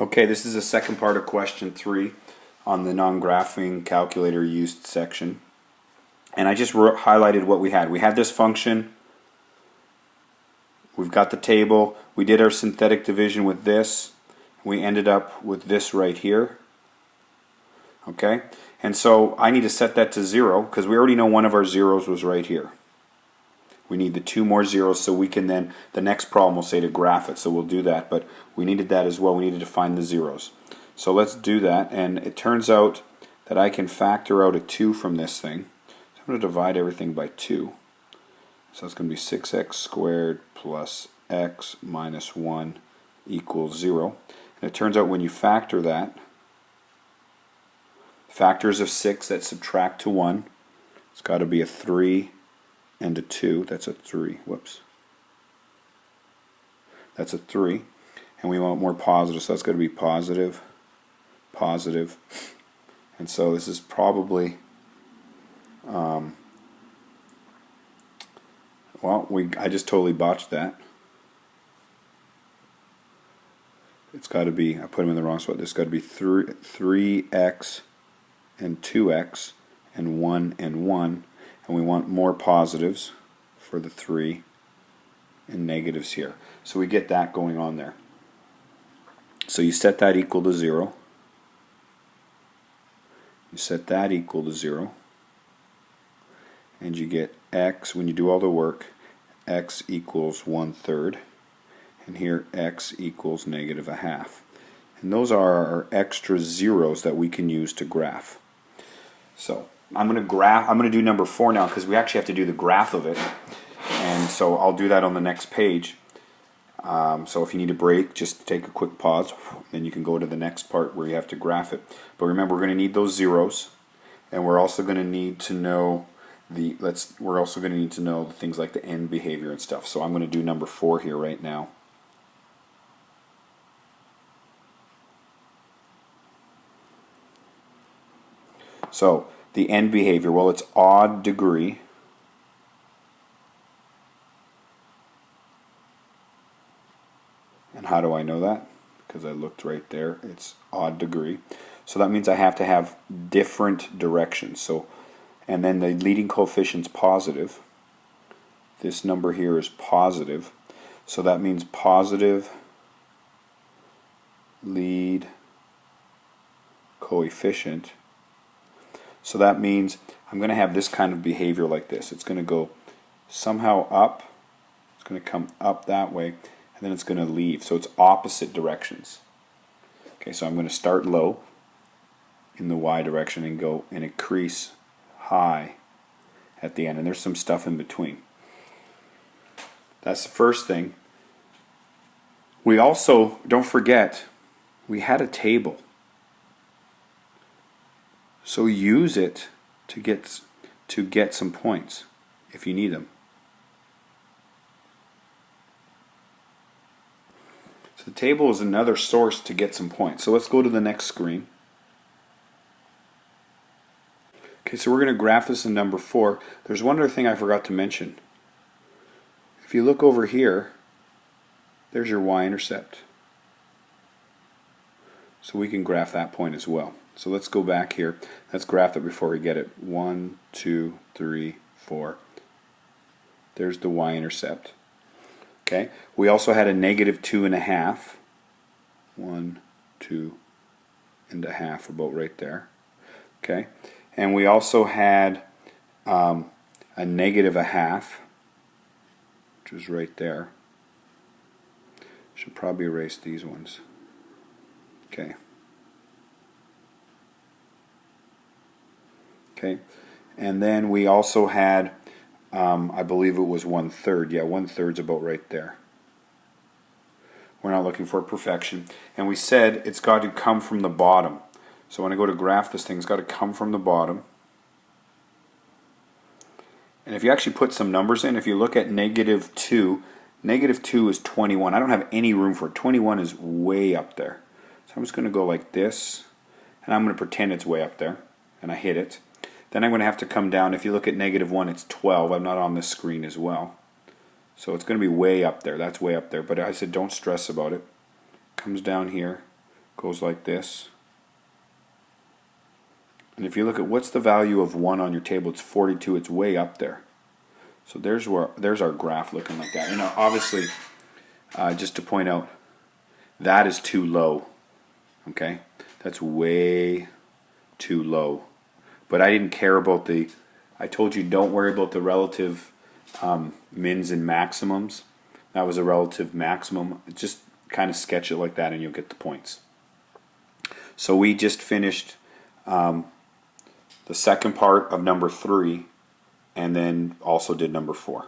Okay, this is the second part of question 3 on the non-graphing calculator used section. And I just highlighted what we had. We had this function. We've got the table. We did our synthetic division with this. We ended up with this right here. Okay? And so I need to set that to 0 because we already know one of our zeros was right here. We need the 2 more zeros so we can then, the next problem will say to graph it, so we'll do that. But we needed that as well. We needed to find the zeros. So let's do that, and it turns out that I can factor out a 2 from this thing. So I'm going to divide everything by 2. So it's going to be 6x squared plus x minus 1 equals 0. And it turns out when you factor that, factors of 6 that subtract to 1, it's got to be a 3 and a 2. That's a 3. Whoops. That's a 3. And we want more positive, so that's going to be positive, positive. And so this is probably, I just totally botched that. It's got to be, I put them in the wrong spot. There's got to be 3x and 2x and 1 and 1. And we want more positives for the 3 and negatives here. So we get that going on there. So you set that equal to 0. You set that equal to 0. And you get x, when you do all the work, x equals 1/3. And here x equals negative a half. And those are our extra zeros that we can use to graph. So I'm going to do number 4 now because we actually have to do the graph of it. And so I'll do that on the next page. So if you need a break, just take a quick pause. Then you can go to the next part where you have to graph it. But remember, we're going to need those zeros. And we're also going to need to know the things like the end behavior and stuff. So I'm going to do number 4 here right now. So the end behavior, well, it's odd degree. And how do I know that? Because I looked right there. It's odd degree. So that means I have to have different directions. So, and then the leading coefficient's positive. This number here is positive. So that means positive lead coefficient. So that means I'm going to have this kind of behavior like this. It's going to go somehow up. It's going to come up that way, and then it's going to leave. So it's opposite directions. Okay, so I'm going to start low in the y direction and go and increase high at the end. And there's some stuff in between. That's the first thing. We also, don't forget, we had a table. So use it to get some points if you need them. So the table is another source to get some points. So let's go to the next screen. Okay, so we're going to graph this in number 4. There's one other thing I forgot to mention. If you look over here, there's your y-intercept. So we can graph that point as well. So let's go back here. Let's graph it before we get it. 1, 2, 3, 4. There's the y-intercept. Okay. We also had a negative 2.5. 1, 2, and a half, about right there. Okay. And we also had a negative a half, which is right there. Should probably erase these ones. Okay. Okay, and then we also had, I believe it was 1/3. Yeah, 1/3's about right there. We're not looking for perfection. And we said it's got to come from the bottom. So when I go to graph this thing, it's got to come from the bottom. And if you actually put some numbers in, if you look at -2, -2 is 21. I don't have any room for it. 21 is way up there. So I'm just going to go like this, and I'm going to pretend it's way up there, and I hit it. Then I'm going to have to come down. If you look at -1, it's 12. I'm not on this screen as well. So it's going to be way up there. That's way up there. But I said don't stress about it. Comes down here, goes like this. And if you look at what's the value of 1 on your table, it's 42. It's way up there. So there's our graph looking like that. And obviously, just to point out, that is too low. Okay, that's way too low. But I didn't care about the. I told you don't worry about the relative mins and maximums. That was a relative maximum. Just kind of sketch it like that, and you'll get the points. So we just finished the second part of number 3, and then also did number 4.